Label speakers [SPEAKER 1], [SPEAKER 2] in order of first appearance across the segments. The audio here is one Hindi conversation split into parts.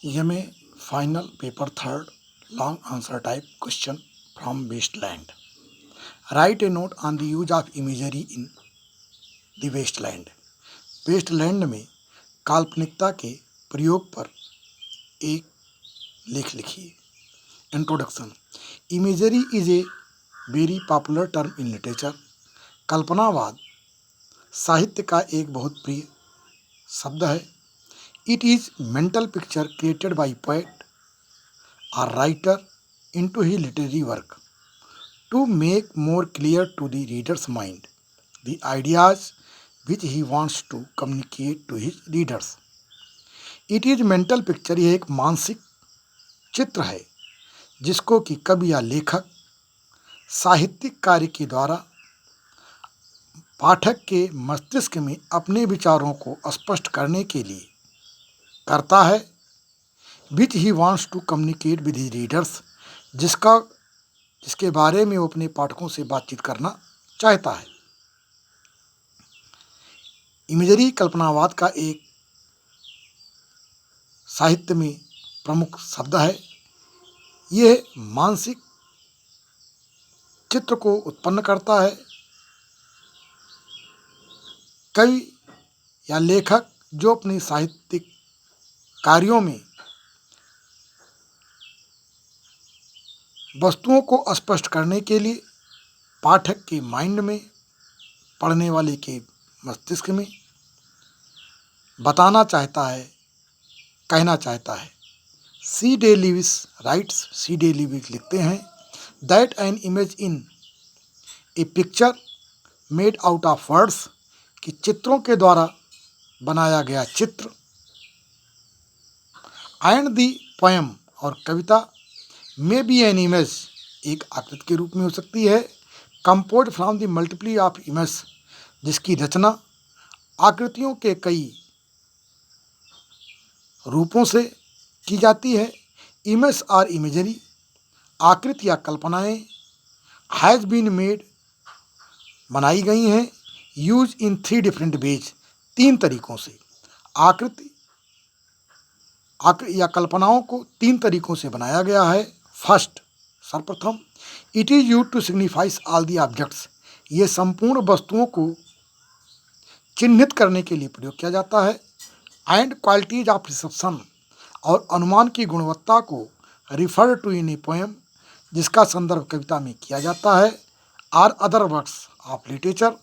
[SPEAKER 1] यह final paper third long answer type question from Wasteland. Write a note on the use of imagery in the Wasteland. Wasteland में काल्पनिकता के प्रयोग पर एक लेख लिखिए. Introduction. Imagery is a very popular term in literature. कल्पनावाद साहित्य का एक बहुत प्रिय शब्द है. It is mental picture created by poet और writer into his literary work to make more clear to the reader's mind the ideas which he wants to communicate to his readers. It is mental picture. यह एक मानसिक चित्र है जिसको कि कवि या लेखक साहित्यिक कार्य के द्वारा पाठक के मस्तिष्क में अपने विचारों को स्पष्ट करने के लिए करता है. Which he wants to communicate with his readers, जिसके बारे में वो अपने पाठकों से बातचीत करना चाहता है. इमेजरी कल्पनावाद का एक साहित्य में प्रमुख शब्द है. यह मानसिक चित्र को उत्पन्न करता है. कवि या लेखक जो अपने साहित्यिक कार्यों में वस्तुओं को स्पष्ट करने के लिए पाठक के माइंड में, पढ़ने वाले के मस्तिष्क में बताना चाहता है, कहना चाहता है. सी डे लिविस राइट्स, सी डे लिविस लिखते हैं, that an image in A picture made out of words, कि चित्रों के द्वारा बनाया गया चित्र, एंड दी पोएम और कविता मे बी एन इमेज, एक आकृति के रूप में हो सकती है, compose from the multiply of image, जिसकी रचना आकृतियों के कई रूपों से की जाती है. इमेज और इमेजरी, आकृति या कल्पनाएं, हैज़ बीन मेड, बनाई गई हैं, यूज इन 3 डिफरेंट वेज, 3 तरीकों से. आकृति या कल्पनाओं को 3 तरीकों से बनाया गया है. फर्स्ट, सर्वप्रथम, it is use to signifies all the objects, ये संपूर्ण वस्तुओं को चिन्हित करने के लिए प्रयोग किया जाता है. एंड क्वालिटीज ऑफ रिसेप्शन, और अनुमान की गुणवत्ता को refer to in a poem, जिसका संदर्भ कविता में किया जाता है, or other works of literature,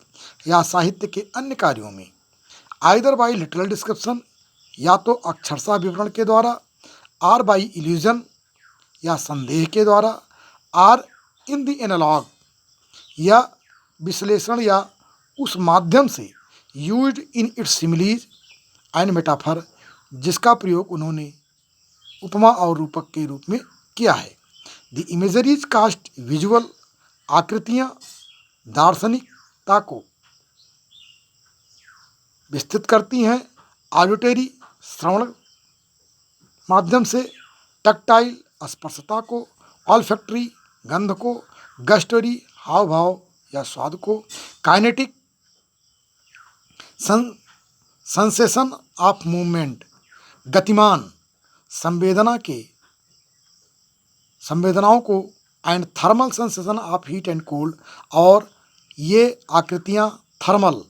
[SPEAKER 1] या साहित्य के अन्य कार्यों में, आइदर बाई लिटरल डिस्क्रिप्शन, या तो अक्षरशः विवरण के द्वारा, आर बाई इल्यूजन, या संदेह के द्वारा, आर इन द एनालॉग, या विश्लेषण या उस माध्यम से, used in its similes and metaphor, जिसका प्रयोग उन्होंने उपमा और रूपक के रूप में किया है. द इमेजरीज कास्ट विजुअल, आकृतियाँ दार्शनिकता को विस्तृत करती हैं. ऑडिटरी, श्रवण माध्यम से, टक्टाइल, स्पर्शता को, ऑल्फैक्टरी, गंध को, गस्टरी, हाव भाव या स्वाद को, काइनेटिक, सेंसेशन ऑफ मूवमेंट, गतिमान, संवेदनाओं को, and thermal sensation of heat and cold, और ये आकृतियाँ थर्मल,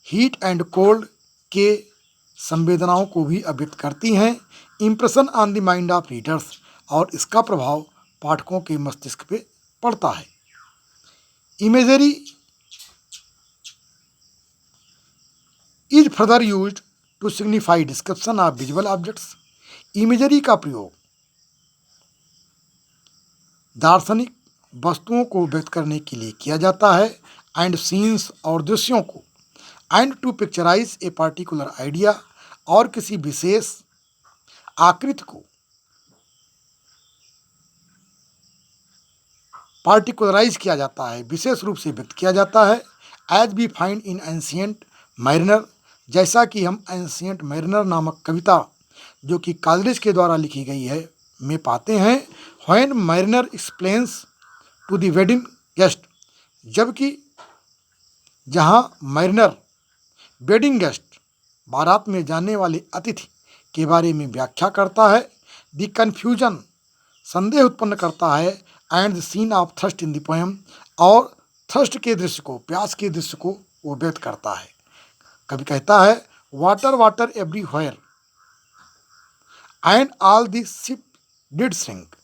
[SPEAKER 1] हीट एंड कोल्ड के संवेदनाओं को भी अभिव्यक्त करती हैं. Impression on the mind of readers, और इसका प्रभाव पाठकों के मस्तिष्क पे पड़ता है. Imagery is further used to signify description of visual objects. Imagery का प्रयोग दार्शनिक वस्तुओं को व्यक्त करने के लिए किया जाता है, एंड सीन्स, और दृश्यों को, and to picturise a particular idea, और किसी विशेष आकृति को पार्टिकुलराइज किया जाता है, विशेष रूप से व्यक्त किया जाता है. As we find in Ancient Mariner, जैसा कि हम एंशियंट मैरिनर नामक कविता जो कि कालरिज के द्वारा लिखी गई है में पाते हैं. When mariner explains to the wedding guest, जबकि जहाँ मैरिनर वेडिंग गेस्ट, बारात में जाने वाले अतिथि के बारे में व्याख्या करता है। द कन्फ्यूजन संदेह उत्पन्न करता है। And the scene of thirst in the poem और थर्स्ट के दृश्य को, प्यास के दृश्य को वो व्यक्त करता है। कवि कहता है water water everywhere and all the ship did sink.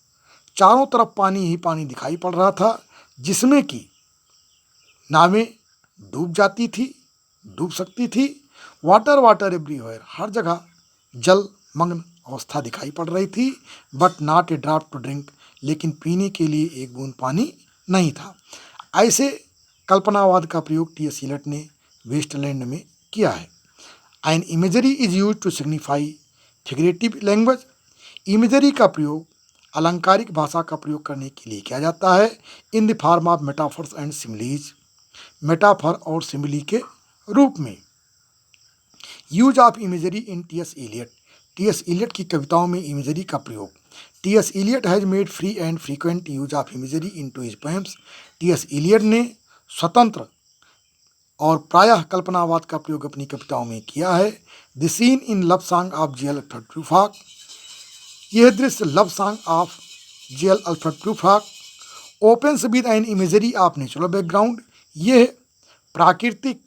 [SPEAKER 1] चारों तरफ पानी ही पानी दिखाई पड़ रहा था, जिसमें कि नावें डूब जाती थी, डूब सकती थी। वाटर वाटर एवरीवेयर, हर जगह जल मग्न अवस्था दिखाई पड़ रही थी। But not a drop to drink, लेकिन पीने के लिए एक बूंद पानी नहीं था। ऐसे कल्पनावाद का प्रयोग टी.एस. इलियट ने वेस्टलैंड में किया है। An imagery is use to signify figurative language. Imagery का प्रयोग अलंकारिक भाषा का प्रयोग करने के लिए किया जाता है। In the form of metaphors and similes, metaphor और सिमिली के रूप में। Use of imagery in T S. Eliot, T S. Eliot की कविताओं में इमेजरी का प्रयोग। T S. Eliot has made free and frequent use of imagery in to his poems. T S. Eliot ने स्वतंत्र और प्रायः कल्पनावाद का प्रयोग अपनी कविताओं में किया है। The scene in love song of J L. Alfred Prufrock, यह दृश्य love song of J L. Alfred Prufrock opens with an imagery of natural background. यह प्राकृतिक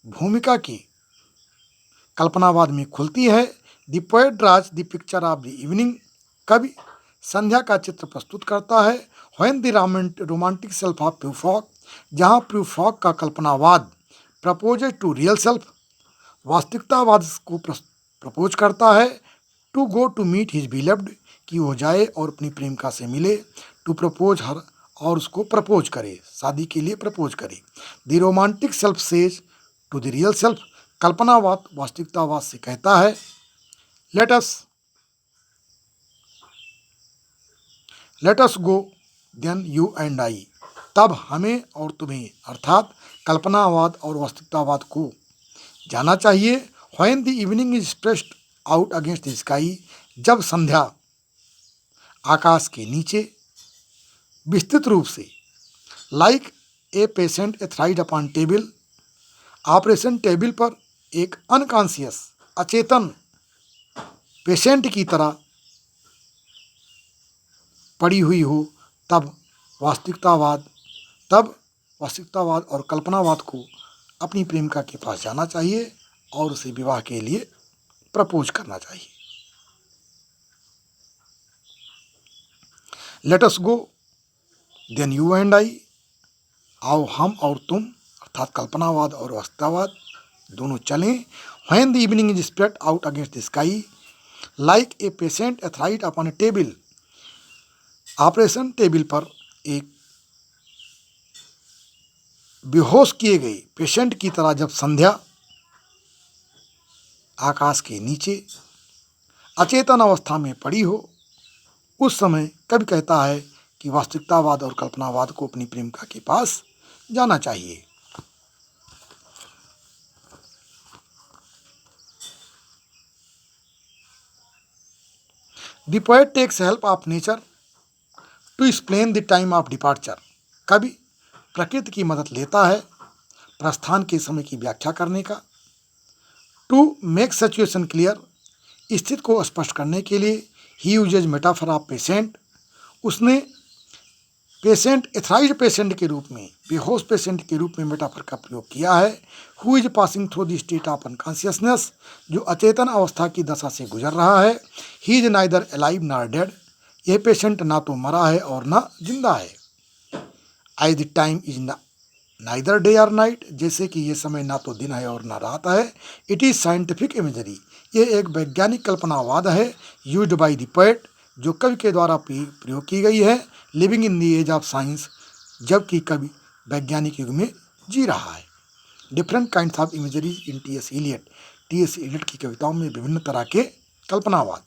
[SPEAKER 1] भूमिका की कल्पनावाद में खुलती है। The poet draws the picture of the evening, कवि संध्या का चित्र प्रस्तुत करता है। When the romantic self of Prufrock, जहाँ प्रूफॉक का कल्पनावाद प्रपोजेज टू रियल सेल्फ, वास्तविकतावाद को प्रपोज करता है। To go to meet his beloved, कि वो जाए और अपनी प्रेमिका से मिले। टू प्रपोज हर, और उसको प्रपोज करे, शादी के लिए प्रपोज करे। The romantic self says to the real self, कल्पनावाद वास्तविकतावाद से कहता है let us go then you and I, तब हमें और तुम्हें, अर्थात कल्पनावाद और वास्तविकतावाद को जाना चाहिए। When the evening is spread out against the sky, जब संध्या आकाश के नीचे विस्तृत रूप से, like a patient etherised upon table, operation table पर एक अनकॉन्शियस अचेतन पेशेंट की तरह पड़ी हुई हो, तब वास्तविकतावाद और कल्पनावाद को अपनी प्रेमिका के पास जाना चाहिए और उसे विवाह के लिए प्रपोज करना चाहिए। Let us go then you and I, आओ हम और तुम, अर्थात कल्पनावाद और वास्तविकतावाद दोनों चलें। When the evening is spread out against the sky, like a patient etherised upon a table, operation table पर एक बेहोश किए गए पेशेंट की तरह जब संध्या आकाश के नीचे अचेतन अवस्था में पड़ी हो, उस समय कवि कहता है कि वास्तविकतावाद और कल्पनावाद को अपनी प्रेमिका के पास जाना चाहिए। The poet takes help of nature to explain the time of departure, कवि प्रकृति की मदद लेता है प्रस्थान के समय की व्याख्या करने का। टू मेक सिचुएशन क्लियर, स्थिति को स्पष्ट करने के लिए। ही यूजेज मेटाफर ऑफ पेशेंट, उसने पेशेंट एथराइज्ड पेशेंट के रूप में, बेहोश पेशेंट के रूप में मेटाफर का प्रयोग किया है। Who is passing through the state of unconsciousness, जो अचेतन अवस्था की दशा से गुजर रहा है। He is neither alive nor dead, यह पेशेंट ना तो मरा है और ना जिंदा है। I the time is neither day और नाइट, जैसे कि ये समय ना तो दिन है और ना रात है। इट इज़ साइंटिफिक इमेजरी, ये एक वैज्ञानिक कल्पनावाद है। यूज्ड बाय द पोएट, जो कवि के द्वारा प्रयोग की गई है। Living in the age of science, जबकि कवि वैज्ञानिक युग में जी रहा है। Different kinds of imagery in T S. Eliot, T S. Eliot की कविताओं में विभिन्न तरह के कल्पनावाद।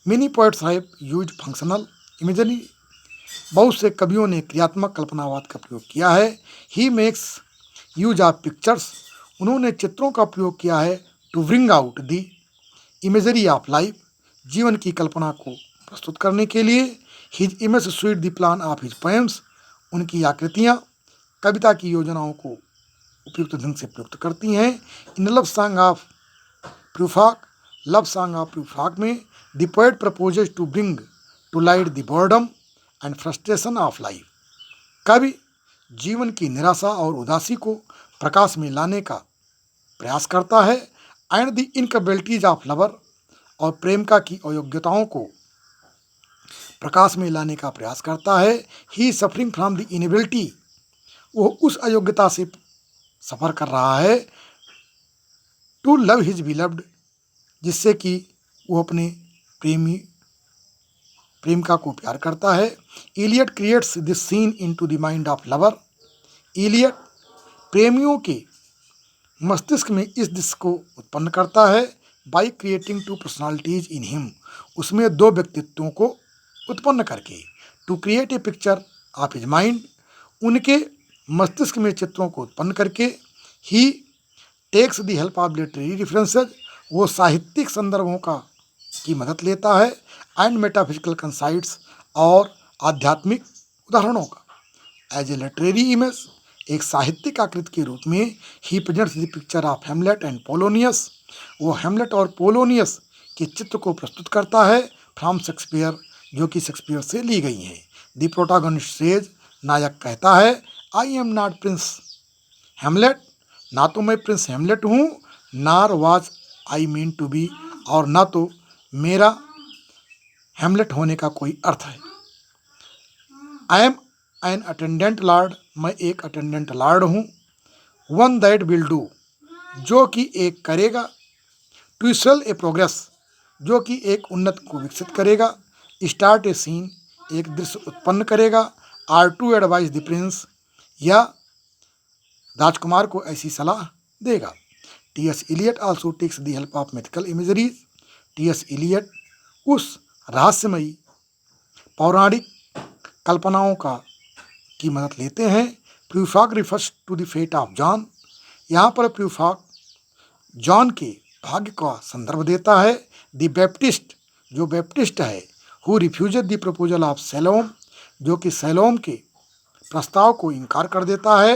[SPEAKER 1] Many poets have used functional imagery, बहुत से कवियों ने क्रियात्मक कल्पनावाद का प्रयोग किया है। He makes use of pictures, उन्होंने चित्रों का प्रयोग किया है। To bring out the imagery of life, जीवन की कल्पना को प्रस्तुत करने के लिए। His image sweet the plan of his poems, उनकी आकृतियाँ कविता की योजनाओं को उपयुक्त ढंग से प्रयुक्त करती हैं। In love song of Prufrock, love song of Plutarch में the poet proposes to bring to light the boredom and frustration of life. कवि जीवन की निराशा और उदासी को प्रकाश में लाने का प्रयास करता है एंड द इनकेपेबिलिटीज ऑफ लवर, और प्रेमिका की अयोग्यताओं को प्रकाश में लाने का प्रयास करता है। ही सफरिंग फ्रॉम द इनएबिलिटी, वो उस अयोग्यता से सफ़र कर रहा है टू लव हिज बिलव्ड, जिससे कि वो अपने प्रेमिका को प्यार करता है। Eliot creates this scene into the mind of lover. Eliot प्रेमियों के मस्तिष्क में इस दृश्य को उत्पन्न करता है by creating two personalities in him, उसमें दो व्यक्तित्वों को उत्पन्न करके। To create a picture of his mind, उनके मस्तिष्क में चित्रों को उत्पन्न करके। He takes the help of literary references, वो साहित्यिक संदर्भों की मदद लेता है एंड मेटाफिजिकल कंसाइट्स, और आध्यात्मिक उदाहरणों का। एज ए लिटरेरी इमेज, एक साहित्यिक आकृति के रूप में he presents the picture of Hamlet and Polonius, वो हेमलेट और पोलोनियस के चित्र को प्रस्तुत करता है फ्रॉम शेक्सपियर, जो कि शेक्सपियर से ली गई हैं। द प्रोटागनिस्ट सेज, नायक कहता है, I am not Prince Hamlet, ना तो मैं प्रिंस हेमलेट हूँ, nor was I mean to be, और ना तो मेरा हेमलेट होने का कोई अर्थ है। I am an attendant lord, मैं एक अटेंडेंट लॉर्ड हूँ। वन दैट विल डू, जो कि एक करेगा। टू सेल ए प्रोग्रेस, जो कि एक उन्नत को विकसित करेगा। स्टार्ट ए सीन, एक दृश्य उत्पन्न करेगा। Or to advise the prince, या राजकुमार को ऐसी सलाह देगा। T S Eliot also takes the help of mythical imageries. T S Eliot उस रहस्यमयी पौराणिक कल्पनाओं की मदद लेते हैं। Plutarch refers to the fate of John, यहाँ पर प्लूटार्क जॉन के भाग्य का संदर्भ देता है। द बैप्टिस्ट, जो बैप्टिस्ट है, who refused the proposal of Salome, जो कि सैलोम के प्रस्ताव को इनकार कर देता है।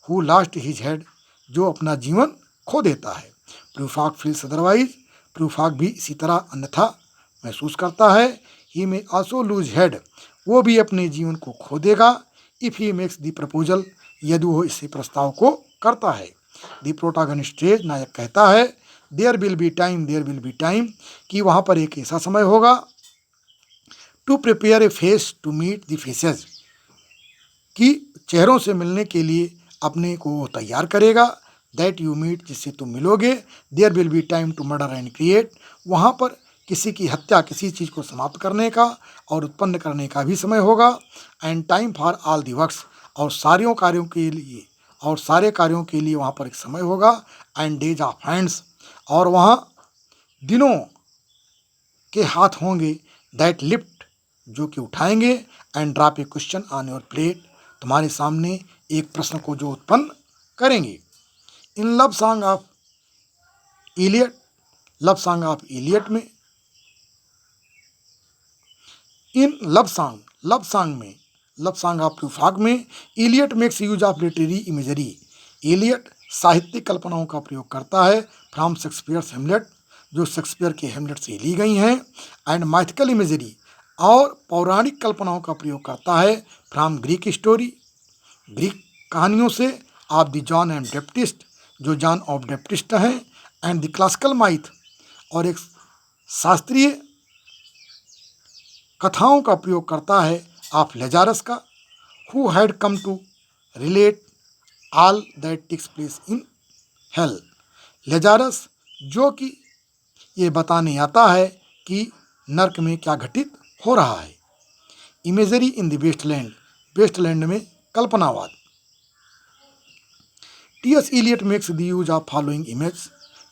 [SPEAKER 1] हु लास्ट हिज हेड, जो अपना जीवन खो देता है। प्लूटार्क फील्स अदरवाइज, प्लूटार्क भी इसी तरह अन्यथा महसूस करता है। ही में आल्सो लूज हेड, वो भी अपने जीवन को खो देगा। If he makes the proposal, यदि वो इसी प्रस्ताव को करता है। द प्रोटागनिस्ट सेज, नायक कहता है, there will be time, there will be time, कि वहाँ पर एक ऐसा समय होगा। To prepare a face to meet the faces, कि चेहरों से मिलने के लिए अपने को वो तैयार करेगा। दैट यू मीट, जिससे तुम मिलोगे। There will be time to murder and create, वहाँ पर किसी की हत्या, किसी चीज़ को समाप्त करने का और उत्पन्न करने का भी समय होगा। And time for all the works, और सारे कार्यों के लिए वहाँ पर एक समय होगा। एंड डेज ऑफ हैंड्स, और वहाँ दिनों के हाथ होंगे। दैट लिफ्ट, जो कि उठाएंगे। And drop a question on your plate, तुम्हारे सामने एक प्रश्न को जो उत्पन्न करेंगे। In love song of Eliot, love song of Eliot में, in love song of Plutarch में, Eliot makes use of literary imagery. Eliot साहित्यिक कल्पनाओं का प्रयोग करता है फ्रॉम शेक्सपियर्स हेमलेट, जो शेक्सपियर के हेमलेट से ली गई हैं। एंड माइथिकल इमेजरी, और पौराणिक कल्पनाओं का प्रयोग करता है फ्रॉम ग्रीक स्टोरी, ग्रीक कहानियों से, of the John and Baptist, जो जॉन ऑफ बैप्टिस्ट हैं। एंड द क्लासिकल माइथ, और एक शास्त्रीय कथाओं का प्रयोग करता है ऑफ लेजारस का, who had come to relate all that takes place in hell. Lazarus, जो कि ये बताने आता है कि नर्क में क्या घटित हो रहा है। Imagery in the Wasteland, Wasteland में कल्पनावाद। T S Eliot makes the use of following image.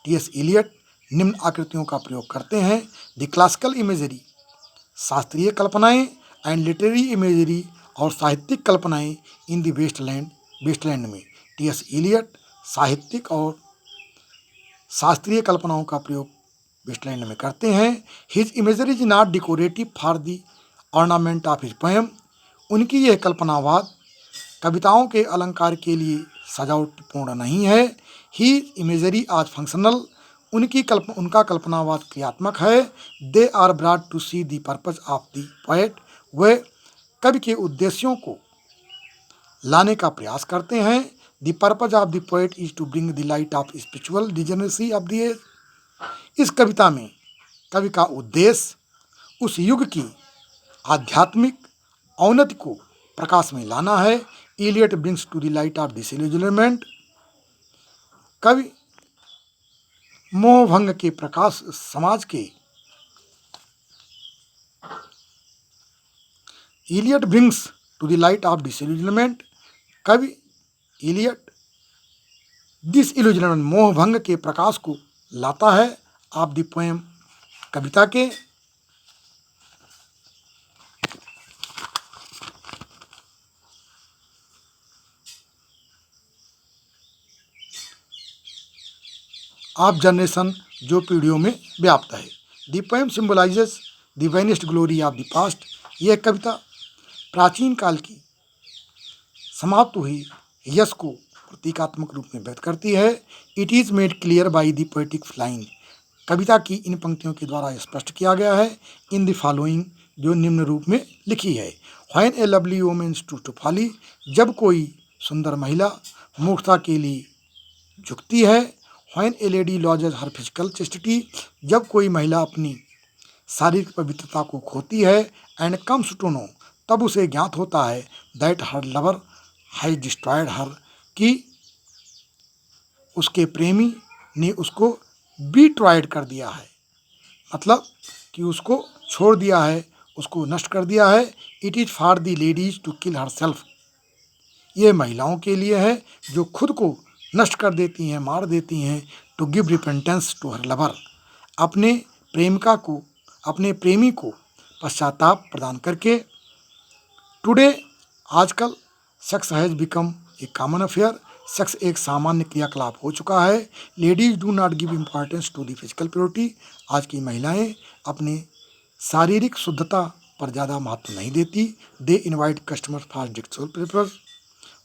[SPEAKER 1] T S Eliot निम्न आकृतियों का प्रयोग करते हैं। द क्लासिकल इमेजरी, शास्त्रीय कल्पनाएं। एंड लिटरेरी इमेजरी, और साहित्यिक कल्पनाएं। इन द वेस्टलैंड में टी एस इलियट साहित्यिक और शास्त्रीय कल्पनाओं का प्रयोग वेस्टलैंड में करते हैं। His imagery is not decorative for the ornament of his poem, उनकी यह कल्पनावाद कविताओं के अलंकार के लिए सजावटपूर्ण नहीं है। ही इमेजरी आज फंक्शनल, उनका कल्पनावाद क्रियात्मक है। They are brought to see the purpose of the poet. वे कवि के उद्देश्यों को लाने का प्रयास करते हैं। The purpose of the poet is to bring the light of spiritual degeneracy of the age. इस कविता में कवि का उद्देश्य उस युग की आध्यात्मिक औन्नति को प्रकाश में लाना है। Eliot brings to the light of disillusionment. कवि मोहभंग के प्रकाश समाज के Eliot brings to the light of disillusionment. कवि इलियट डिसिल्यूजनमेंट मोहभंग के प्रकाश को लाता है। ऑफ द पोएम कविता के। ऑफ जनरेशन जो पीढ़ियों में व्याप्त है। The poem symbolizes the vanished glory of the past. यह कविता प्राचीन काल की समाप्त हुई यश को प्रतीकात्मक रूप में व्यक्त करती है। It is made clear by the poetic line. कविता की इन पंक्तियों के द्वारा स्पष्ट किया गया है। इन द फॉलोइंग जो निम्न रूप में लिखी है। When a lovely women to folly. जब कोई सुंदर महिला मूर्खता के लिए झुकती है। When a lady loses her physical chastity. जब कोई महिला अपनी शारीरिक पवित्रता को खोती है। And comes to know. तब उसे ज्ञात होता है that her lover has destroyed her. कि उसके प्रेमी ने उसको डिस्ट्रॉयड कर दिया है, मतलब कि उसको छोड़ दिया है, उसको नष्ट कर दिया है। It is for the ladies to kill herself. ये महिलाओं के लिए है जो खुद को नष्ट कर देती हैं, मार देती हैं। To give repentance to her lover. अपने प्रेमिका को, अपने प्रेमी को पश्चाताप प्रदान करके। टुडे आजकल sex has become a common affair. Sex एक सामान्य क्रियाकलाप हो चुका है। Ladies do not give importance to the physical purity. आज की महिलाएं अपने शारीरिक शुद्धता पर ज़्यादा महत्व नहीं देती। They invite customer for sexual preference.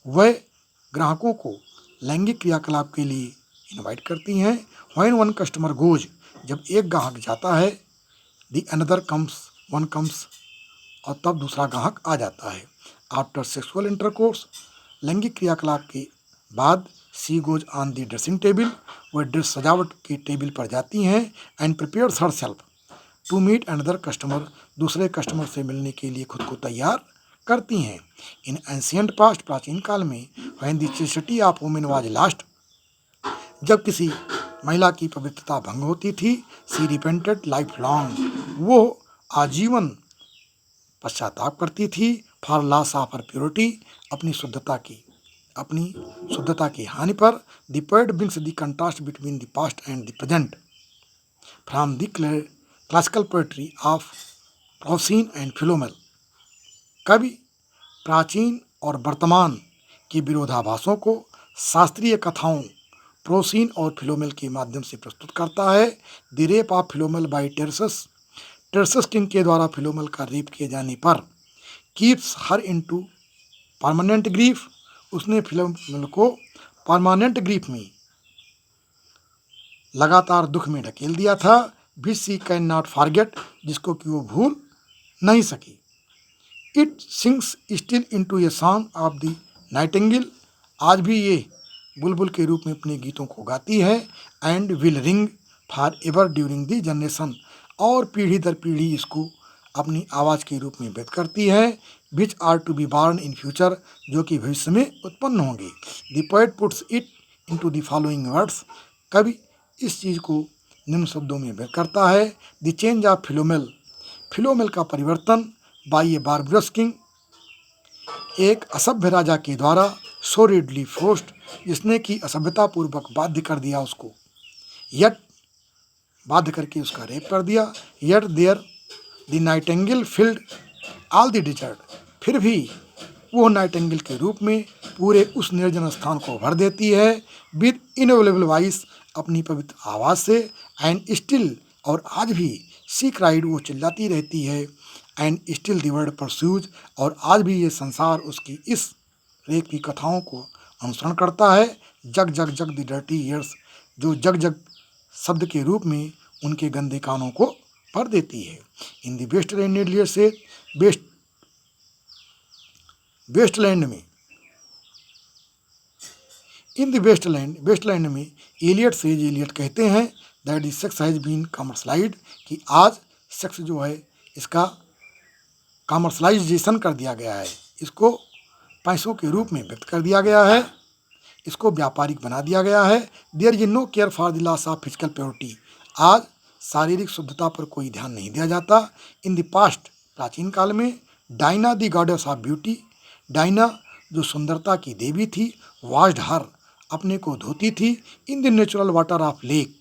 [SPEAKER 1] वह ग्राहकों को लैंगिक क्रियाकलाप के लिए इनवाइट करती हैं। When one customer goes. जब एक ग्राहक जाता है। The another comes, one comes, और तब दूसरा ग्राहक आ जाता है। After sexual intercourse. लैंगिक क्रियाकलाप के बाद she goes on the dressing table. वह ड्रेस सजावट के टेबल पर जाती हैं। And prepares herself to meet another customer. दूसरे कस्टमर से मिलने के लिए खुद को तैयार करती हैं। In ancient past. प्राचीन काल में। When the chastity of women was lost. जब किसी महिला की पवित्रता भंग होती थी। She repented life long. वो आजीवन पश्चाताप करती थी। For loss of her purity. अपनी शुद्धता की हानि पर। The poet brings the contrast between the past and the present from the classical poetry of Procne and Philomel. कवि प्राचीन और वर्तमान के विरोधाभासों को शास्त्रीय कथाओं प्रोसीन और फिलोमेल के माध्यम से प्रस्तुत करता है। The rape of Philomel by Tereus. Tereus king के द्वारा फिलोमेल का रेप किए जाने पर। Keeps her into permanent grief. उसने फिलोमेल को परमानेंट ग्रीफ में, लगातार दुख में ढकेल दिया था। Which she can not forget. जिसको कि वो भूल नहीं सकी। It sings still into a song of the Nightingale. आज भी ये बुलबुल के रूप में अपने गीतों को गाती है। And will ring for ever during the generation. और पीढ़ी दर पीढ़ी इसको अपनी आवाज़ के रूप में व्यक्त करती है। Which are to be born in future. जो कि भविष्य में उत्पन्न होंगे। The poet puts it into the following words. कवि इस चीज़ को निम्न शब्दों में व्यक्त करता है। The change of Philomel. Philomel का परिवर्तन बाई ए बारबरस किंग। एक असभ्य राजा के द्वारा। सो रेडली फोर्स्ड। जिसने कि असभ्यतापूर्वक बाध्य कर दिया उसको। यट बाध्य करके उसका रेप कर दिया। Yet there the nightingale filled all the desert. फिर भी वो नाइटिंगेल के रूप में पूरे उस निर्जन स्थान को भर देती है। With inviolable voice. अपनी पवित्र आवाज़ से। एंड स्टिल, और आज भी सी क्राइड, वो चिल्लाती रहती है। And still the world pursues. और आज भी ये संसार उसकी इस रेप की कथाओं को अनुसरण करता है। जग जग जग द डर्टी ईयर्स। जो जग जग शब्द के रूप में उनके गंदे कानों को भर देती है। इन द वेस्टलैंड एलियट से वेस्टलैंड में एलियट कहते हैं that the sex has been commercialised, कि आज सेक्स जो है इसका कमर्शलाइजेशन कर दिया गया है, इसको पैसों के रूप में व्यक्त कर दिया गया है, इसको व्यापारिक बना दिया गया है। There is no care for the loss of physical purity, आज शारीरिक शुद्धता पर कोई ध्यान नहीं दिया जाता। इन द पास्ट, प्राचीन काल में, Diana the goddess of beauty, Diana जो सुंदरता की देवी थी, वाश्ड हर, अपने को धोती थी, in the natural water of lake,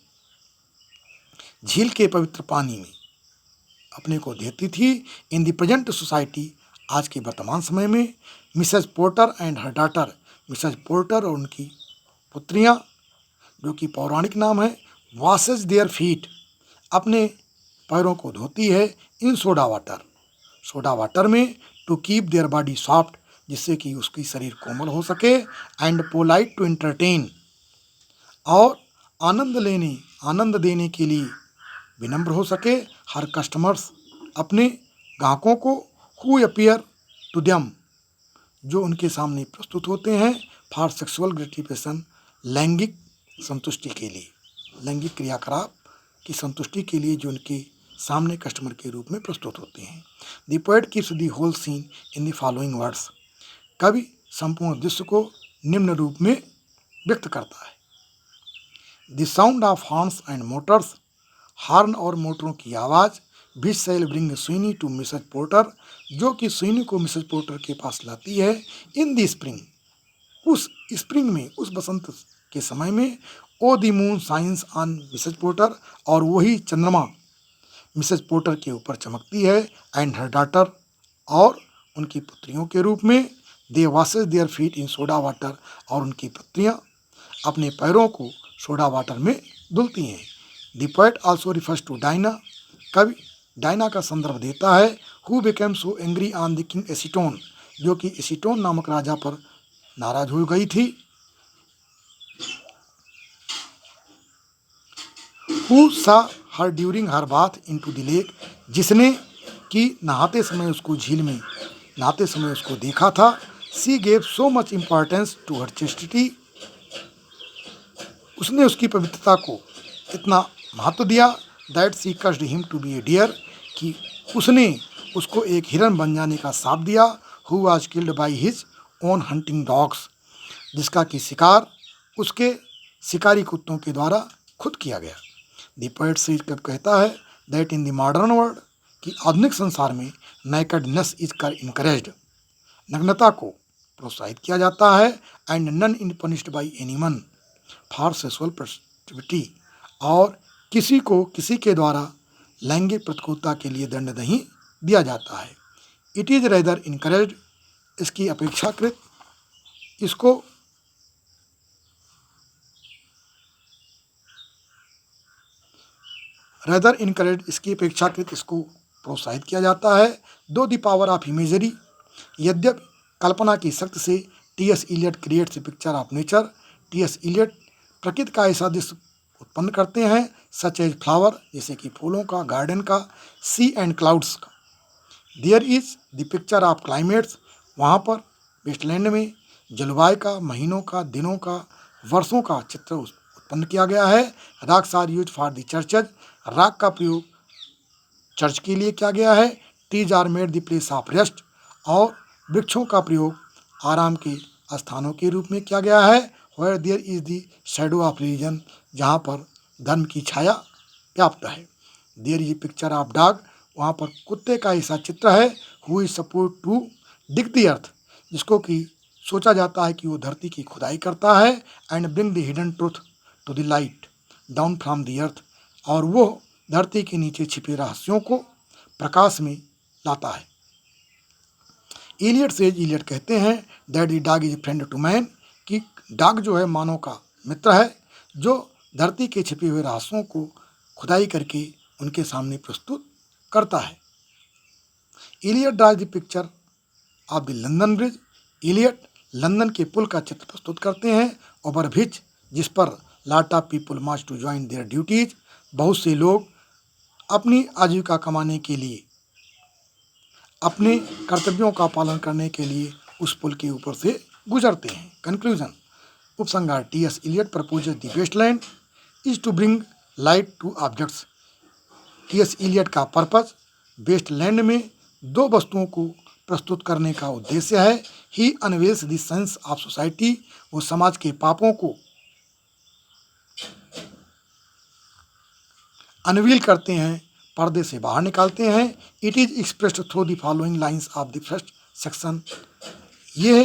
[SPEAKER 1] झील के पवित्र पानी में अपने को देती थी। इन द प्रेजेंट सोसाइटी, आज के वर्तमान समय में, Mrs Porter and her daughter, Mrs Porter और उनकी पुत्रियां, जो कि पौराणिक नाम है, वॉशेज देयर फीट, अपने पैरों को धोती है, इन सोडा वाटर में, to keep their body soft, जिससे कि उसकी शरीर कोमल हो सके, एंड पोलाइट टू एंटरटेन, और आनंद देने के लिए विनम्र हो सके, हर कस्टमर्स, अपने ग्राहकों को, हु अपीयर टू देम, जो उनके सामने प्रस्तुत होते हैं, फॉर सेक्सुअल ग्रेटिफिकेशन, लैंगिक संतुष्टि के लिए, लैंगिक क्रियाकलाप की संतुष्टि के लिए जो उनके सामने कस्टमर के रूप में प्रस्तुत होते हैं। The poet keeps the whole scene in the following words, कवि संपूर्ण दृश्य को निम्न रूप में व्यक्त करता है। The sound of horns and motors, horn और मोटरों की आवाज़, which shall bring Sweeney to Mrs Porter, जो कि स्वीनी को मिसेज पोर्टर के पास लाती है। इन द स्प्रिंग, उस स्प्रिंग में, उस बसंत के समय में, oh the moon shines on Mrs Porter, और वही चंद्रमा मिसेज पोर्टर के ऊपर चमकती है, एंड हर डॉटर, और उनकी पुत्रियों के रूप में, they washes their feet in soda water, और उनकी पुत्रियां अपने पैरों को सोडा वाटर में धुलती हैं। The poet also refers to Diana, कवि डायना का संदर्भ देता है, who became so angry on the king Actaeon, जो कि एसिटोन नामक राजा पर नाराज हो गई थी। Who saw her during her bath into the lake, जिसने कि नहाते समय उसको देखा था। She gave so much importance to her chastity, उसने उसकी पवित्रता को इतना महत्व दिया, that she cursed him to be a deer, कि उसने उसको एक हिरन बन जाने का शाप दिया। Who was killed by his own hunting dogs, जिसका कि शिकार उसके शिकारी कुत्तों के द्वारा खुद किया गया। द पोएट से कब कहता है that in the modern world, कि आधुनिक संसार में नेकेडनेस इज इनकरेज्ड, नग्नता को प्रोत्साहित किया जाता है, and none in punished by anyone for sexual prostitution, और किसी को किसी के द्वारा लैंगिक प्रतिकूलता के लिए दंड नहीं दिया जाता है। इट इज़ रेदर इनकरेज्ड, इसकी अपेक्षाकृत इसको प्रोत्साहित किया जाता है। दो द पावर ऑफ इमेजरी, यद्यपि कल्पना की शक्ति से T S. Eliot creates a picture of nature, T S. Eliot प्रकृति का ऐसा दृश्य उत्पन्न करते हैं, सच एज फ्लावर, जैसे कि फूलों का, गार्डन का, सी एंड क्लाउड्स का। There is the picture of climates, वहाँ पर वेस्टलैंड में जलवायु का, महीनों का, दिनों का, वर्षों का चित्र उत्पन्न किया गया है। Rocks are use for the churches, rock का प्रयोग चर्च के लिए किया गया है। Trees are made the place of rest, और वृक्षों का प्रयोग आराम के स्थानों के रूप में किया गया है। Where there is the shadow of religion, जहाँ पर धर्म की छाया व्याप्त है। There is picture of dog, वहाँ पर कुत्ते का ऐसा चित्र है। Who is suppose to dig the earth, जिसको कि सोचा जाता है कि वो धरती की खुदाई करता है। And bring the hidden truth to the light down from the earth, और वो धरती के नीचे छिपे रहस्यों को प्रकाश में लाता है। इलियट कहते हैं that the dog is friend to man, कि डॉग जो है मानव का मित्र है, जो धरती के छिपे हुए रहस्यों को खुदाई करके उनके सामने प्रस्तुत करता है। Eliot draws the picture of the London bridge, Eliot London के पुल का चित्र प्रस्तुत करते हैं। ओवरब्रिज, जिस पर lot of people must to join their duties, बहुत से लोग अपनी आजीविका कमाने के लिए, अपने कर्तव्यों का पालन करने के लिए उस पुल के ऊपर से गुजरते हैं। कंक्लूजन, उपसंहार, T S. Eliot proposes the wasteland is to bring light to objects. T S. Eliot का पर्पस वेस्टलैंड में दो वस्तुओं को प्रस्तुत करने का उद्देश्य है। He unveils the sense of society, वो समाज के पापों को अनवील करते हैं, पर्दे से बाहर निकालते हैं। It is expressed through the following lines of the first section. ये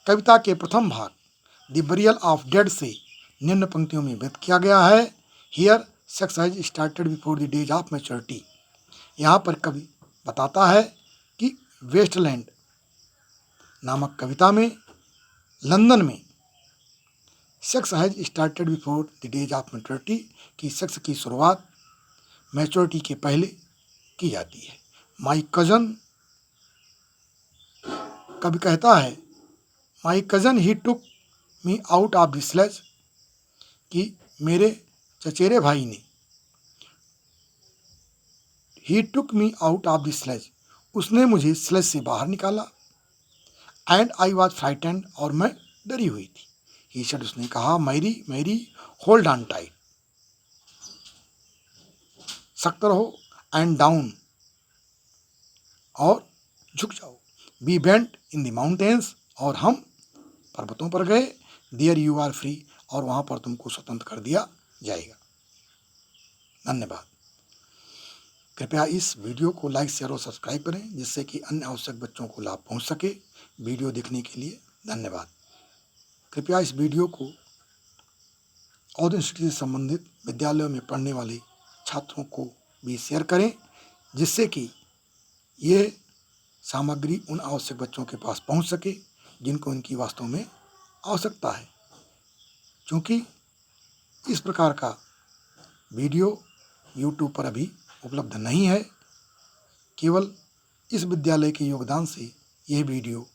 [SPEAKER 1] कविता के प्रथम भाग द बरियल ऑफ डेड से निम्न पंक्तियों में व्यक्त किया गया है। Here sex has started before the days of maturity. यहाँ पर कवि बताता है कि वेस्टलैंड नामक कविता में लंदन में sex has started before the days of maturity, कि सेक्स की शुरुआत मैच्योरिटी के पहले की जाती है। माई कज़न, कवि कहता है, my cousin he took me out of the sledge, कि मेरे चचेरे भाई ने, he took me out of the sledge, उसने मुझे स्लेज से बाहर निकाला। एंड आई वॉज फ्राइटेंड, और मैं डरी हुई थी। ही सेड, उसने कहा, Mary Mary hold on tight, सख्त रहो, एंड डाउन, और झुक जाओ, be bent in the mountains, और हम पर्वतों पर गए, देयर यू आर फ्री, और वहाँ पर तुमको स्वतंत्र कर दिया जाएगा। धन्यवाद। कृपया इस वीडियो को लाइक, शेयर और सब्सक्राइब करें, जिससे कि अन्य आवश्यक बच्चों को लाभ पहुँच सके। वीडियो देखने के लिए धन्यवाद। कृपया इस वीडियो को और इंस्टीट्यूट से संबंधित विद्यालयों में पढ़ने वाले छात्रों को भी शेयर करें, जिससे कि ये सामग्री उन आवश्यक बच्चों के पास पहुंच सके जिनको इनकी वास्तव में आवश्यकता है। क्योंकि इस प्रकार का वीडियो YouTube पर अभी उपलब्ध नहीं है। केवल इस विद्यालय के योगदान से यह वीडियो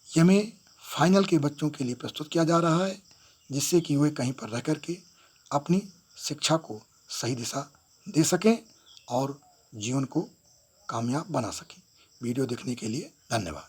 [SPEAKER 1] एमए फाइनल के बच्चों के लिए प्रस्तुत किया जा रहा है, जिससे कि वे कहीं पर रह कर के अपनी शिक्षा को सही दिशा दे सकें और जीवन को कामयाब बना सकें। वीडियो देखने के लिए धन्यवाद।